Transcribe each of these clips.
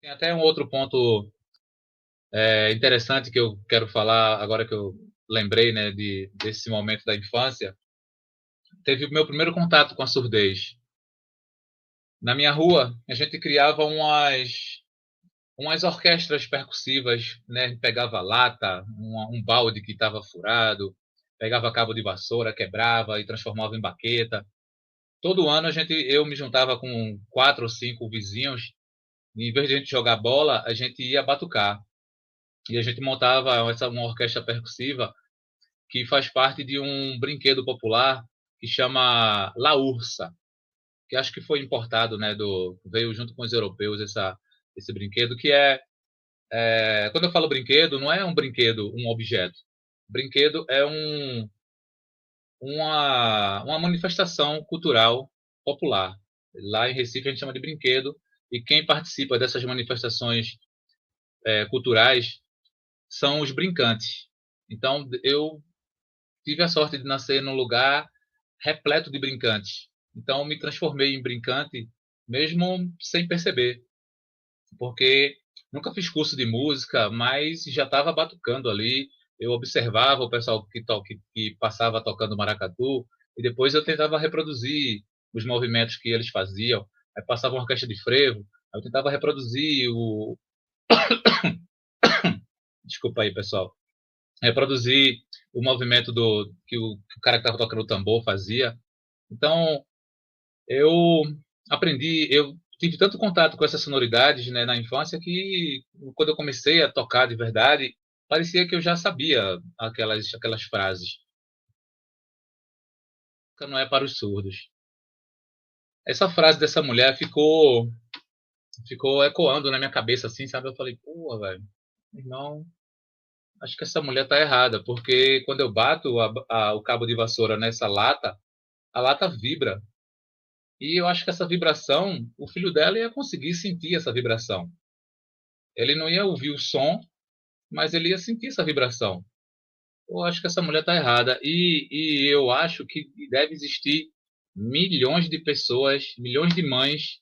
Tem até um outro ponto interessante que eu quero falar agora que eu lembrei, né, desse momento da infância. Teve o meu primeiro contato com a surdez. Na minha rua, a gente criava umas orquestras percussivas, né? Pegava lata, um balde que estava furado, pegava cabo de vassoura, quebrava e transformava em baqueta. Todo ano eu me juntava com 4 ou 5 vizinhos, e em vez de a gente jogar bola, a gente ia batucar. E a gente montava uma orquestra percussiva que faz parte de um brinquedo popular que chama La Ursa, que acho que foi importado, né, veio junto com os europeus esse brinquedo que quando eu falo brinquedo, não é um brinquedo, um objeto. Brinquedo é uma manifestação cultural popular. Lá em Recife a gente chama de brinquedo, e quem participa dessas manifestações culturais são os brincantes. Então eu tive a sorte de nascer num lugar repleto de brincantes. Então me transformei em brincante mesmo sem perceber, porque nunca fiz curso de música, mas já estava batucando ali. Eu observava o pessoal que passava tocando maracatu e depois eu tentava reproduzir os movimentos que eles faziam. Aí passava uma orquestra de frevo, aí eu tentava reproduzir desculpa aí, pessoal, reproduzir o movimento que o cara que estava tocando o tambor fazia. Então, eu eu tive tanto contato com essas sonoridades, né, na infância que quando eu comecei a tocar de verdade, parecia que eu já sabia aquelas frases. Não é para os surdos. Essa frase dessa mulher ficou ecoando na minha cabeça assim, sabe? Eu falei, pô, velho, não, acho que essa mulher tá errada, porque quando eu bato o cabo de vassoura nessa lata, a lata vibra. E eu acho que essa vibração, o filho dela ia conseguir sentir essa vibração. Ele não ia ouvir o som, mas ele ia sentir essa vibração. Eu acho que essa mulher está errada. E eu acho que deve existir milhões de pessoas, milhões de mães,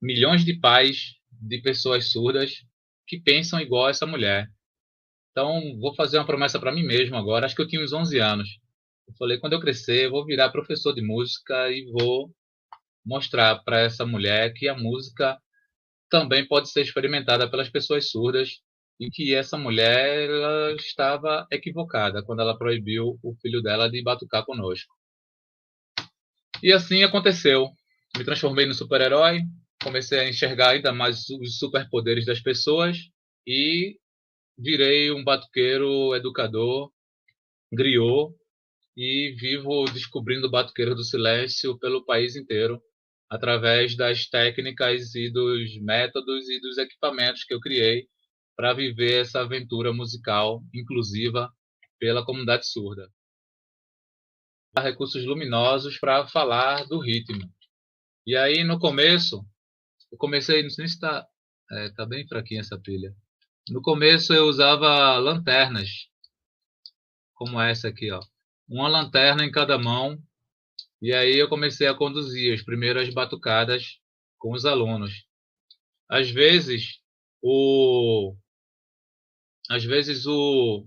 milhões de pais de pessoas surdas que pensam igual a essa mulher. Então, vou fazer uma promessa para mim mesmo agora. Acho que eu tinha uns 11 anos. Eu falei, quando eu crescer, eu vou virar professor de música e vou mostrar para essa mulher que a música também pode ser experimentada pelas pessoas surdas e que essa mulher ela estava equivocada quando ela proibiu o filho dela de batucar conosco. E assim aconteceu. Me transformei no super-herói, comecei a enxergar ainda mais os superpoderes das pessoas e virei um batuqueiro educador, griot, e vivo descobrindo o batuqueiro do silêncio pelo país inteiro, através das técnicas e dos métodos e dos equipamentos que eu criei para viver essa aventura musical inclusiva pela comunidade surda. Há recursos luminosos para falar do ritmo. E aí, no começo, eu comecei, não sei se tá bem fraquinha essa pilha. No começo eu usava lanternas, como essa aqui, ó. Uma lanterna em cada mão. E aí eu comecei a conduzir as primeiras batucadas com os alunos. Às vezes, o, às vezes o,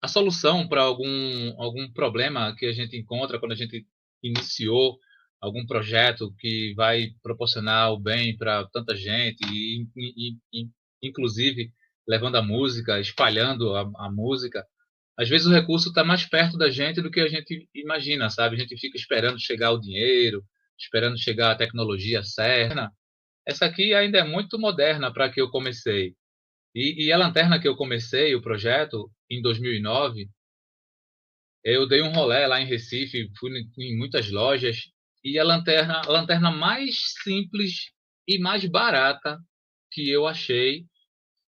a solução para algum problema que a gente encontra quando a gente iniciou algum projeto que vai proporcionar o bem para tanta gente inclusive levando a música, espalhando a música. Às vezes o recurso está mais perto da gente do que a gente imagina, sabe? A gente fica esperando chegar o dinheiro, esperando chegar a tecnologia certa. Essa aqui ainda é muito moderna para que eu comecei. E a lanterna que eu comecei o projeto em 2009, eu dei um rolê lá em Recife, fui em muitas lojas e a lanterna mais simples e mais barata que eu achei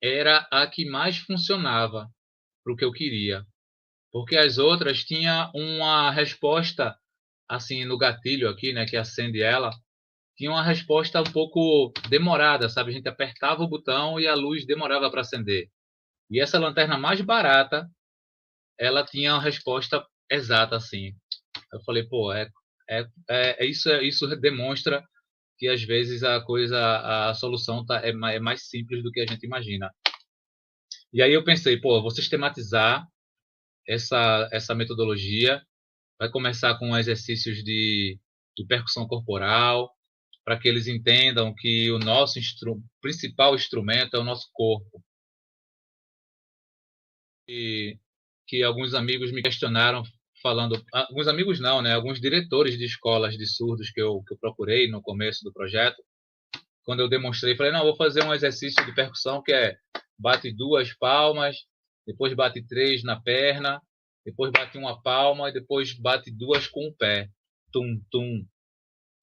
era a que mais funcionava para o que eu queria, porque as outras tinha uma resposta assim no gatilho aqui, né, que acende ela, tinha uma resposta um pouco demorada, sabe? A gente apertava o botão e a luz demorava para acender. E essa lanterna mais barata, ela tinha uma resposta exata assim. Eu falei, pô, isso demonstra que às vezes a solução é mais simples do que a gente imagina. E aí eu pensei, pô, eu vou sistematizar essa metodologia. Vai começar com exercícios de percussão corporal, para que eles entendam que o nosso principal instrumento é o nosso corpo. E que alguns amigos me questionaram falando, alguns amigos não, né? Alguns diretores de escolas de surdos que eu procurei no começo do projeto, quando eu demonstrei, falei, não, vou fazer um exercício de percussão que é bate 2 palmas, depois bate 3 na perna, depois bate uma palma e depois bate 2 com o pé. Tum, tum.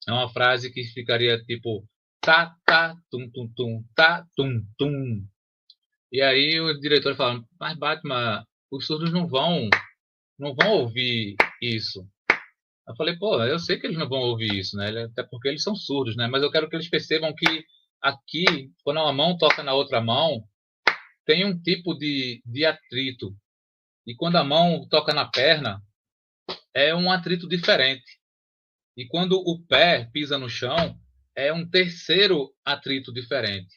É uma frase que ficaria tipo tá, tá, tum, tum, tum, tá, tum, tum. E aí o diretor fala, mas Batman, os surdos não vão ouvir isso. Eu falei, pô, eu sei que eles não vão ouvir isso, né? Até porque eles são surdos, né? Mas eu quero que eles percebam que aqui, quando uma mão toca na outra mão, tem um tipo de atrito. E quando a mão toca na perna, é um atrito diferente. E quando o pé pisa no chão, é um terceiro atrito diferente.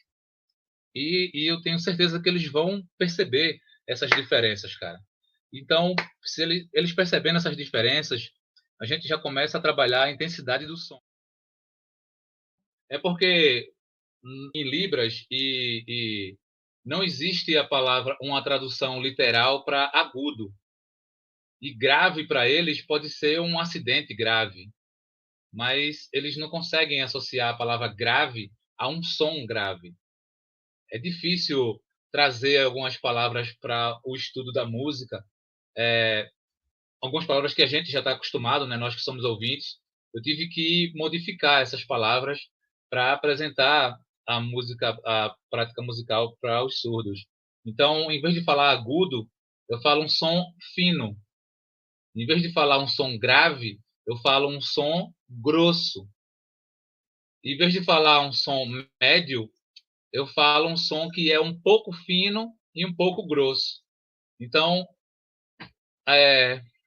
E eu tenho certeza que eles vão perceber essas diferenças, cara. Então, se eles percebendo essas diferenças, a gente já começa a trabalhar a intensidade do som. É porque em Libras e não existe a palavra, uma tradução literal para agudo. E grave para eles pode ser um acidente grave, mas eles não conseguem associar a palavra grave a um som grave. É difícil trazer algumas palavras para o estudo da música, algumas palavras que a gente já está acostumado, né? Nós que somos ouvintes. Eu tive que modificar essas palavras para apresentar a música, a prática musical para os surdos. Então, em vez de falar agudo, eu falo um som fino. Em vez de falar um som grave, eu falo um som grosso. Em vez de falar um som médio, eu falo um som que é um pouco fino e um pouco grosso. Então,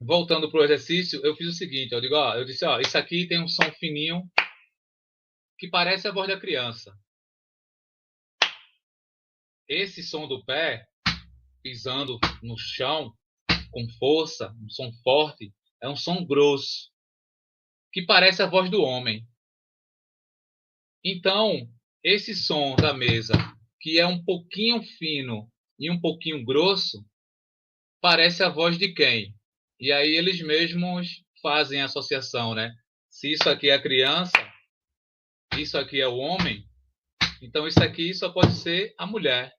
voltando para o exercício, eu fiz o seguinte, eu disse, ó, isso aqui tem um som fininho que parece a voz da criança. Esse som do pé pisando no chão com força, um som forte, é um som grosso que parece a voz do homem. Então, esse som da mesa, que é um pouquinho fino e um pouquinho grosso, parece a voz de quem? E aí eles mesmos fazem a associação, né? Se isso aqui é a criança, isso aqui é o homem, então isso aqui só pode ser a mulher.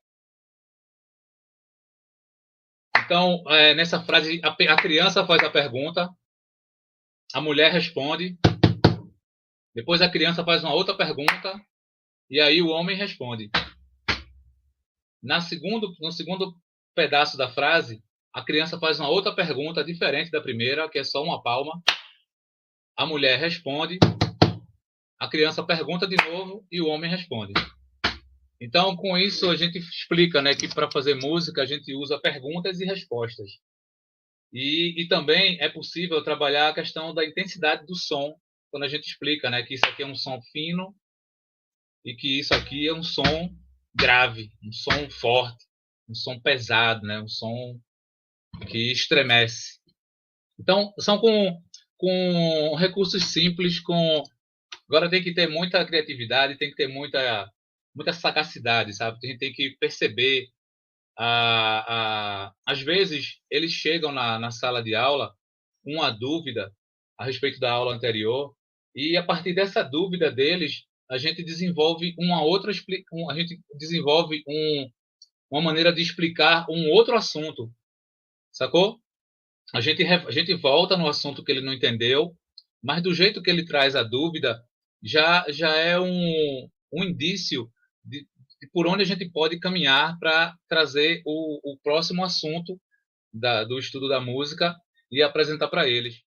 Então, nessa frase, a criança faz a pergunta, a mulher responde, depois a criança faz uma outra pergunta, e aí o homem responde. No segundo pedaço da frase, a criança faz uma outra pergunta diferente da primeira, que é só uma palma. A mulher responde, a criança pergunta de novo e o homem responde. Então, com isso, a gente explica, né, que para fazer música a gente usa perguntas e respostas. E também é possível trabalhar a questão da intensidade do som, quando a gente explica, né, que isso aqui é um som fino e que isso aqui é um som grave, um som forte, um som pesado, né, um som que estremece. Então, são com recursos simples, agora tem que ter muita criatividade, tem que ter muita sagacidade, sabe? A gente tem que perceber. Às vezes, eles chegam na sala de aula com uma dúvida a respeito da aula anterior, e a partir dessa dúvida deles, a gente desenvolve a gente desenvolve uma maneira de explicar um outro assunto, sacou? A gente volta no assunto que ele não entendeu, mas do jeito que ele traz a dúvida, já é um indício de por onde a gente pode caminhar para trazer o próximo assunto do estudo da música e apresentar para eles.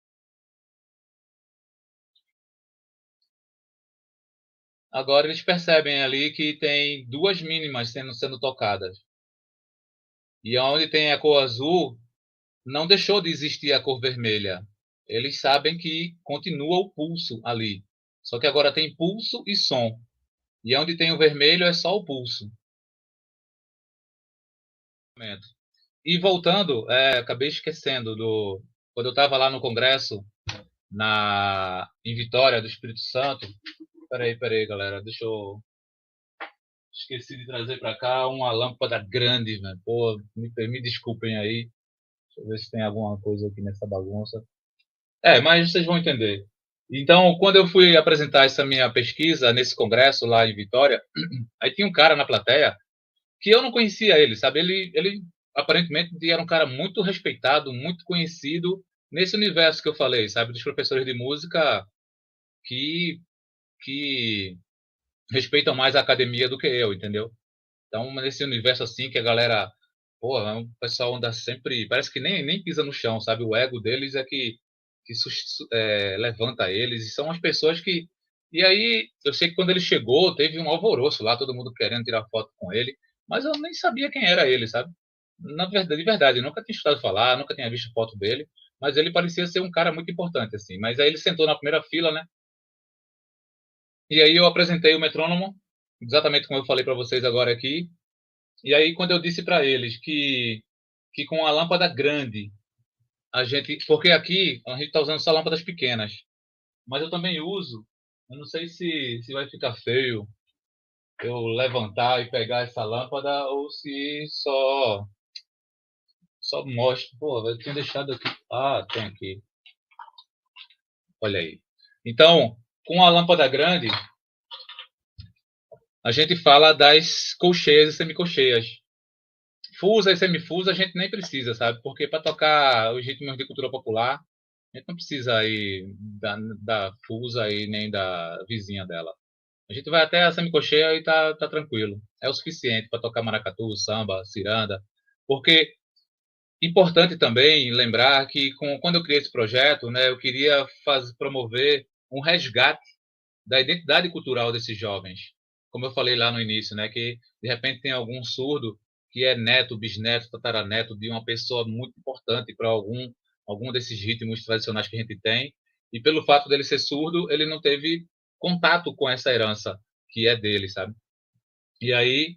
Agora eles percebem ali que tem duas mínimas sendo tocadas. E onde tem a cor azul, não deixou de existir a cor vermelha. Eles sabem que continua o pulso ali. Só que agora tem pulso e som. E onde tem o vermelho é só o pulso. E voltando, acabei esquecendo do quando eu estava lá no congresso em Vitória do Espírito Santo. Peraí, galera, deixa eu esqueci de trazer para cá uma lâmpada grande, velho. Pô, me desculpem aí. Deixa eu ver se tem alguma coisa aqui nessa bagunça. Mas vocês vão entender. Então, quando eu fui apresentar essa minha pesquisa nesse congresso lá em Vitória, aí tinha um cara na plateia que eu não conhecia ele, sabe? Ele aparentemente era um cara muito respeitado, muito conhecido nesse universo que eu falei, sabe? Dos professores de música que, que respeitam mais a academia do que eu, entendeu? Então, nesse universo assim que a galera, pô, o pessoal anda sempre, parece que nem pisa no chão, sabe? O ego deles é que levanta eles, e são as pessoas que. E aí, eu sei que quando ele chegou, teve um alvoroço lá, todo mundo querendo tirar foto com ele, mas eu nem sabia quem era ele, sabe? Na verdade, de verdade, eu nunca tinha escutado falar, nunca tinha visto foto dele, mas ele parecia ser um cara muito importante, assim. Mas aí ele sentou na primeira fila, né? E aí eu apresentei o metrônomo, exatamente como eu falei para vocês agora aqui. E aí, quando eu disse para eles que com a lâmpada grande, a gente. Porque aqui a gente está usando só lâmpadas pequenas, mas eu também uso. Eu não sei se vai ficar feio eu levantar e pegar essa lâmpada ou se só mostro. Pô, eu tinha deixado aqui. Ah, tem aqui. Olha aí. Então, com a lâmpada grande, a gente fala das colcheias e semicolcheias. Fusa e semifusa a gente nem precisa, sabe? Porque para tocar os ritmos de cultura popular, a gente não precisa aí da fusa e nem da vizinha dela. A gente vai até a semicocheia e tá tranquilo. É o suficiente para tocar maracatu, samba, ciranda. Porque importante também lembrar que quando eu criei esse projeto, né, eu queria promover um resgate da identidade cultural desses jovens. Como eu falei lá no início, né, que de repente tem algum surdo que é neto, bisneto, tataraneto de uma pessoa muito importante para algum desses ritmos tradicionais que a gente tem, e pelo fato dele ser surdo, ele não teve contato com essa herança que é dele, sabe? E aí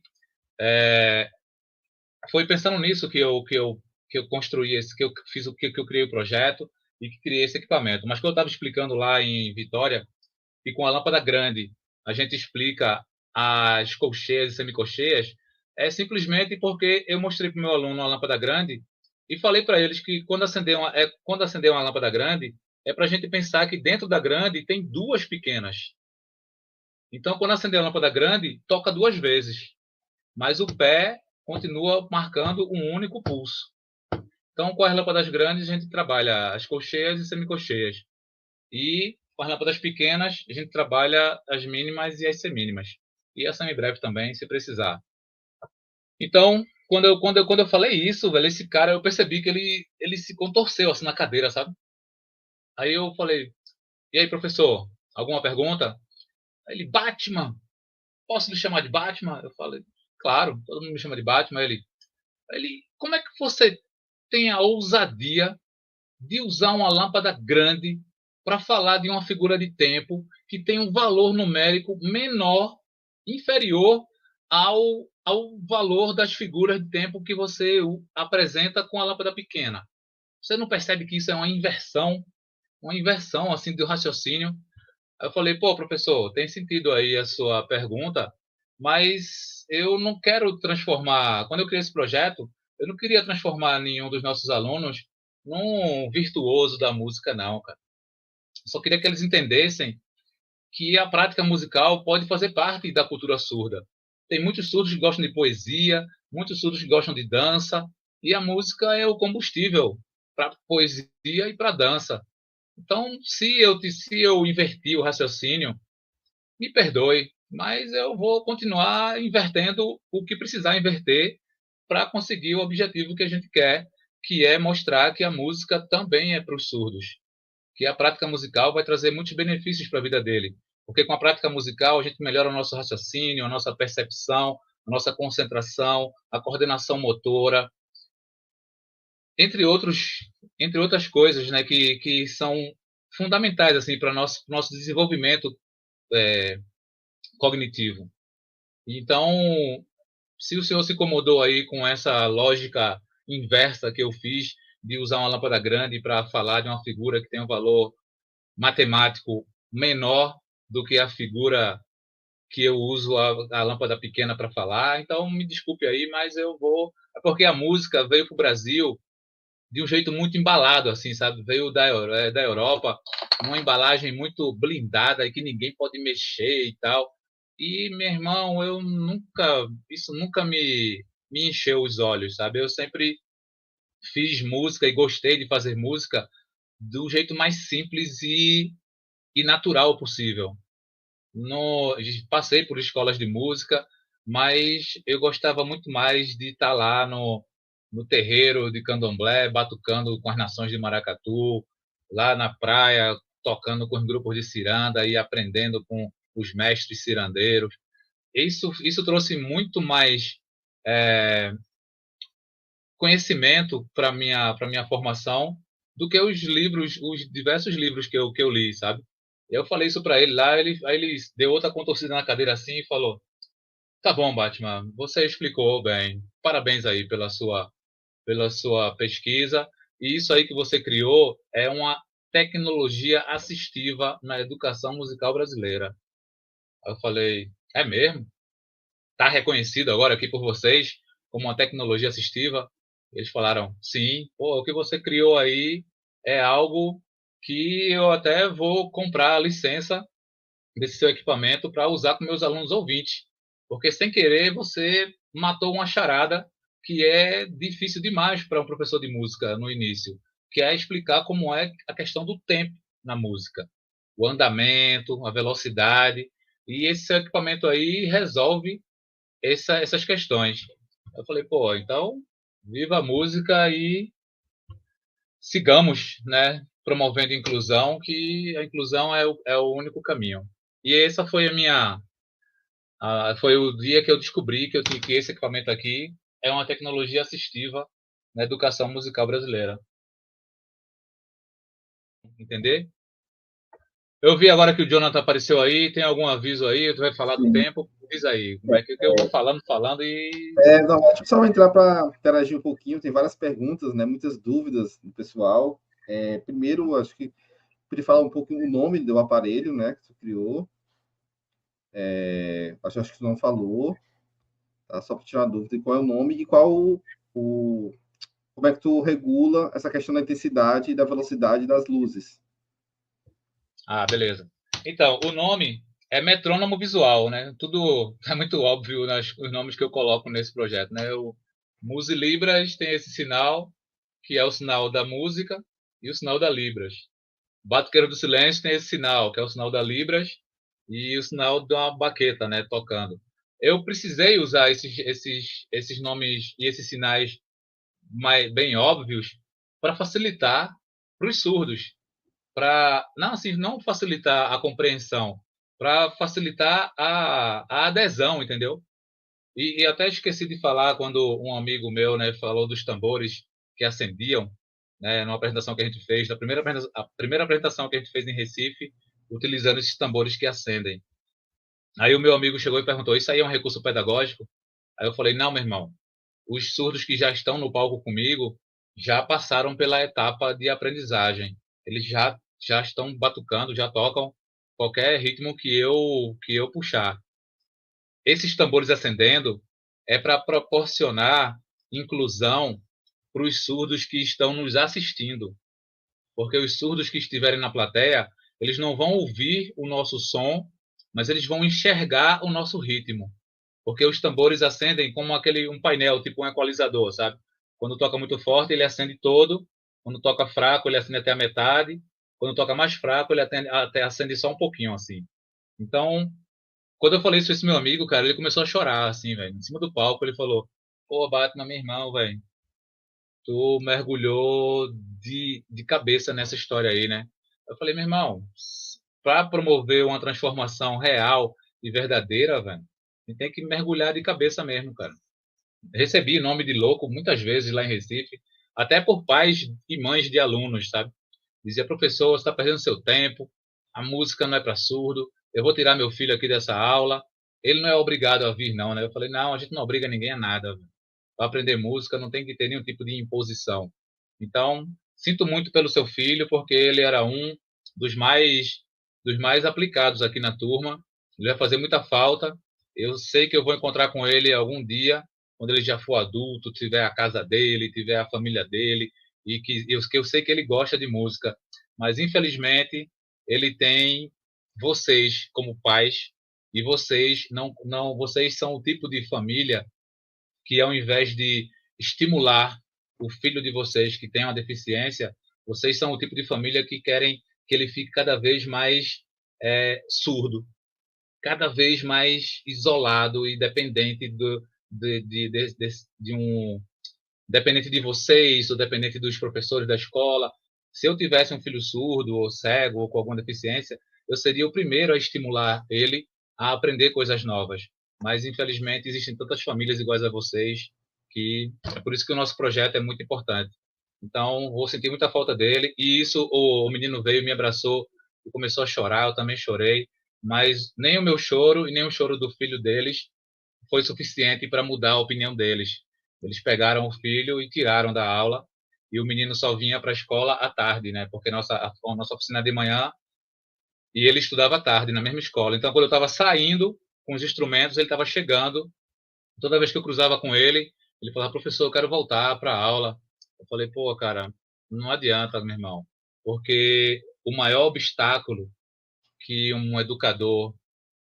é, foi pensando nisso que eu construí esse, que eu fiz o que eu criei o projeto e que criei esse equipamento. Mas como eu estava explicando lá em Vitória, e com a lâmpada grande a gente explica as colcheias e semicolcheias, é simplesmente porque eu mostrei para o meu aluno uma lâmpada grande e falei para eles que quando acender uma lâmpada grande, é para a gente pensar que dentro da grande tem duas pequenas. Então, quando acender a lâmpada grande, toca duas vezes, mas o pé continua marcando um único pulso. Então, com as lâmpadas grandes, a gente trabalha as colcheias e semicolcheias. E com as lâmpadas pequenas, a gente trabalha as mínimas e as semínimas. E a semibreve também, se precisar. Então, quando eu falei isso, velho, esse cara, eu percebi que ele se contorceu assim na cadeira, sabe? Aí eu falei, e aí, professor, alguma pergunta? Aí ele, Batman, posso lhe chamar de Batman? Eu falei, claro, todo mundo me chama de Batman. Ele, como é que você tem a ousadia de usar uma lâmpada grande para falar de uma figura de tempo que tem um valor numérico menor, inferior ao valor das figuras de tempo que você apresenta com a lâmpada pequena? Você não percebe que isso é uma inversão assim do raciocínio? Aí eu falei, pô, professor, tem sentido aí a sua pergunta, mas eu não quero transformar. Quando eu criei esse projeto, eu não queria transformar nenhum dos nossos alunos num virtuoso da música, não, cara. Eu só queria que eles entendessem que a prática musical pode fazer parte da cultura surda. Tem muitos surdos que gostam de poesia, muitos surdos que gostam de dança, e a música é o combustível para poesia e para dança. Então, se eu inverti o raciocínio, me perdoe, mas eu vou continuar invertendo o que precisar inverter para conseguir o objetivo que a gente quer, que é mostrar que a música também é para os surdos, que a prática musical vai trazer muitos benefícios para a vida dele, porque com a prática musical a gente melhora o nosso raciocínio, a nossa percepção, a nossa concentração, a coordenação motora, entre outros, entre outras coisas, né, que são fundamentais assim para nosso desenvolvimento cognitivo. Então, se o senhor se incomodou aí com essa lógica inversa que eu fiz de usar uma lâmpada grande para falar de uma figura que tem um valor matemático menor do que a figura que eu uso a lâmpada pequena para falar, então me desculpe aí, mas eu vou. É porque a música veio para o Brasil de um jeito muito embalado, assim, sabe? Veio da Europa, uma embalagem muito blindada e que ninguém pode mexer e tal. E, meu irmão, isso nunca me encheu os olhos, sabe? Eu sempre fiz música e gostei de fazer música do jeito mais simples e natural possível. No, passei por escolas de música, mas eu gostava muito mais de estar lá no terreiro de candomblé, batucando com as nações de maracatu, lá na praia, tocando com os grupos de ciranda e aprendendo com os mestres cirandeiros. Isso trouxe muito mais é, conhecimento para minha formação do que os livros, os diversos livros que eu li, sabe? Eu falei isso para ele lá, aí ele deu outra contorcida na cadeira assim e falou: "Tá bom, Batman, você explicou bem. Parabéns aí pela sua pesquisa. E isso aí que você criou é uma tecnologia assistiva na educação musical brasileira." Aí eu falei: "É mesmo? Tá reconhecido agora aqui por vocês como uma tecnologia assistiva?" Eles falaram: "Sim, pô, o que você criou aí é algo que eu até vou comprar a licença desse seu equipamento para usar com meus alunos ouvintes, porque sem querer você matou uma charada que é difícil demais para um professor de música no início, que é explicar como é a questão do tempo na música, o andamento, a velocidade, e esse seu equipamento aí resolve essas questões." Eu falei: "Pô, então viva a música e sigamos, né, promovendo inclusão, que a inclusão é o único caminho." E essa foi foi o dia que eu descobri que eu tinha que esse equipamento aqui é uma tecnologia assistiva na educação musical brasileira. Entender? Eu vi agora que o Jonathan apareceu aí, tem algum aviso aí? Tu vai falar do Sim. tempo? Diz aí, como é que eu vou falando e Não, acho que só entrar para interagir um pouquinho, tem várias perguntas, né, muitas dúvidas do pessoal. Primeiro, acho que podia falar um pouquinho o nome do aparelho, né, que tu criou. Acho que tu não falou, tá? Só para tirar uma dúvida, qual é o nome e como é que tu regula essa questão da intensidade e da velocidade das luzes. beleza. Então, o nome é metrônomo visual, né? Tudo é muito óbvio os nomes que eu coloco nesse projeto, né? O Muse Libras tem esse sinal, que é o sinal da música, e o sinal da Libras. Batuqueiro do Silêncio tem esse sinal, que é o sinal da Libras, e o sinal de uma baqueta, né, tocando. Eu precisei usar esses nomes e esses sinais bem óbvios para facilitar para os surdos, para não assim não facilitar a compreensão, para facilitar a adesão, entendeu? E até esqueci de falar quando um amigo meu, né, falou dos tambores que acendiam, né, numa apresentação que a gente fez, a primeira apresentação que a gente fez em Recife, utilizando esses tambores que acendem. Aí o meu amigo chegou e perguntou: "Isso aí é um recurso pedagógico?" Aí eu falei: "Não, meu irmão. Os surdos que já estão no palco comigo já passaram pela etapa de aprendizagem. Eles já estão batucando, já tocam qualquer ritmo que eu puxar. Esses tambores acendendo é para proporcionar inclusão para os surdos que estão nos assistindo, porque os surdos que estiverem na plateia, eles não vão ouvir o nosso som, mas eles vão enxergar o nosso ritmo, porque os tambores acendem como um painel, tipo um equalizador, sabe? Quando toca muito forte, ele acende todo, quando toca fraco, ele acende até a metade, quando toca mais fraco, ele até acende só um pouquinho, assim. Então, quando eu falei isso pra esse meu amigo, cara, ele começou a chorar, assim, velho. Em cima do palco, ele falou: "Pô, Batman, meu irmão, velho, tu mergulhou de cabeça nessa história aí, né?" Eu falei: "Meu irmão, para promover uma transformação real e verdadeira, velho, a gente tem que mergulhar de cabeça mesmo, cara." Recebi nome de louco muitas vezes lá em Recife, até por pais e mães de alunos, sabe? Dizia: "Professor, você está perdendo seu tempo, a música não é para surdo." eu vou tirar meu filho aqui dessa aula, ele não é obrigado a vir não, né? Eu falei, não, a gente não obriga ninguém a nada. Para aprender música não tem que ter nenhum tipo de imposição. Então, sinto muito pelo seu filho, porque ele era um dos mais dos mais aplicados aqui na turma. Ele vai fazer muita falta. Eu sei que eu vou encontrar com ele algum dia, quando ele já for adulto, tiver a casa dele, tiver a família dele, e que eu sei que ele gosta de música. Mas, infelizmente, ele tem vocês como pais, e vocês não vocês são o tipo de família que, ao invés de estimular o filho de vocês que tem uma deficiência, vocês são o tipo de família que querem que ele fique cada vez mais surdo, cada vez mais isolado e dependente de um dependente de vocês ou dependente dos professores da escola. Se eu tivesse um filho surdo ou cego ou com alguma deficiência, eu seria o primeiro a estimular ele a aprender coisas novas. Mas, infelizmente, existem tantas famílias iguais a vocês que é por isso que o nosso projeto é muito importante. Então, vou sentir muita falta dele. E isso, o menino veio, me abraçou e começou a chorar. Eu também chorei. Mas nem o meu choro e nem o choro do filho deles foi suficiente para mudar a opinião deles. Eles pegaram o filho e tiraram da aula, e o menino só vinha para a escola à tarde, né? Porque a nossa oficina de manhã, e ele estudava à tarde na mesma escola. Então, quando eu estava saindo com os instrumentos, ele estava chegando. Toda vez que eu cruzava com ele, ele falava: professor, eu quero voltar para a aula. Eu falei: pô, cara, não adianta, meu irmão, porque o maior obstáculo que um educador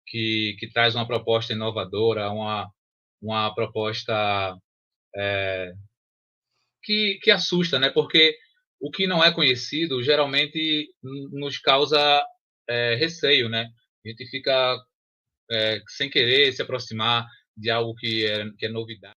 que traz uma proposta inovadora, uma proposta que assusta, né? Porque o que não é conhecido geralmente nos causa receio, né? A gente fica sem querer se aproximar de algo que é novidade.